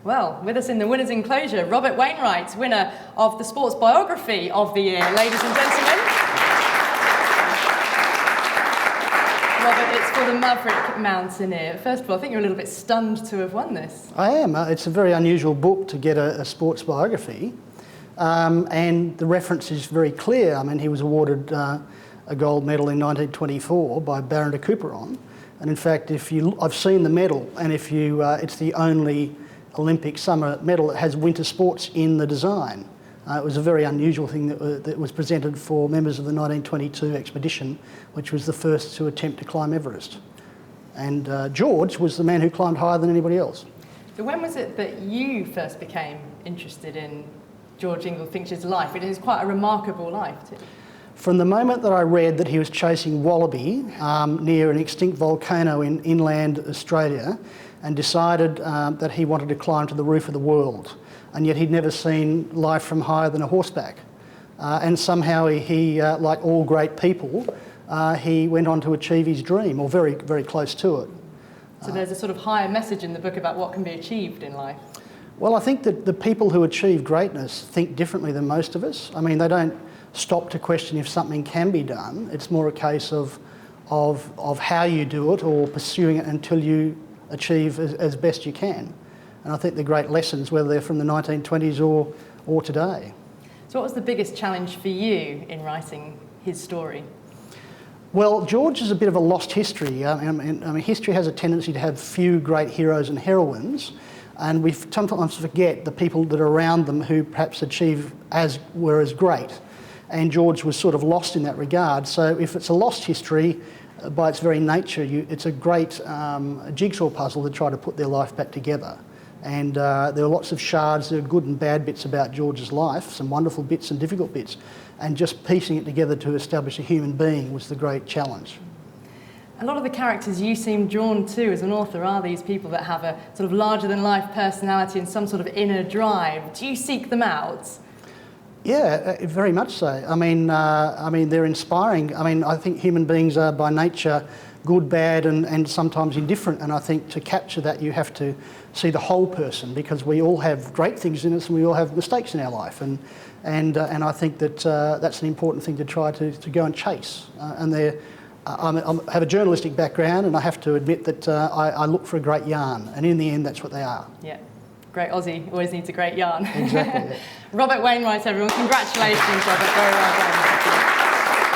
Well, with us in the winner's enclosure, Robert Wainwright, winner of the Sports Biography of the year, ladies and gentlemen. Robert, it's for the Maverick Mountaineer. First of all, I think you're a little bit stunned to have won this. I am. It's a very unusual book to get a sports biography. And the reference is very clear. I mean, he was awarded a gold medal in 1924 by Baron de Couperon. And in fact, I've seen the medal, and it's the only Olympic summer medal that has winter sports in the design. It was a very unusual thing that was presented for members of the 1922 expedition, which was the first to attempt to climb Everest. And George was the man who climbed higher than anybody else. So when was it that you first became interested in George Finch's life? It is quite a remarkable life too. From the moment that I read that he was chasing wallaby near an extinct volcano in inland Australia, and decided that he wanted to climb to the roof of the world, and yet he'd never seen life from higher than a horseback. And somehow he like all great people, he went on to achieve his dream, or very, very close to it. So there's a sort of higher message in the book about what can be achieved in life. Well, I think that the people who achieve greatness think differently than most of us. I mean, they don't stop to question if something can be done. It's more a case of how you do it, or pursuing it until you achieve as best you can. And I think the great lessons, whether they're from the 1920s or today. So what was the biggest challenge for you in writing his story? Well, George is a bit of a lost history. I mean, history has a tendency to have few great heroes and heroines, and we sometimes forget the people that are around them who perhaps were as great. And George was sort of lost in that regard. So if it's a lost history, by its very nature, it's a great jigsaw puzzle to try to put their life back together. And there are lots of shards, there are good and bad bits about George's life, some wonderful bits and difficult bits, and just piecing it together to establish a human being was the great challenge. A lot of the characters you seem drawn to as an author are these people that have a sort of larger-than-life personality and some sort of inner drive. Do you seek them out? Yeah, very much so. I mean, they're inspiring. I mean, I think human beings are by nature good, bad, and sometimes indifferent. And I think to capture that, you have to see the whole person, because we all have great things in us and we all have mistakes in our life. And I think that that's an important thing to try to go and chase. I have a journalistic background, and I have to admit that I look for a great yarn, and in the end, that's what they are. Yeah. Great Aussie always needs a great yarn. Exactly. Yeah. Robert Wainwright, everyone. Congratulations, Robert. Very well done.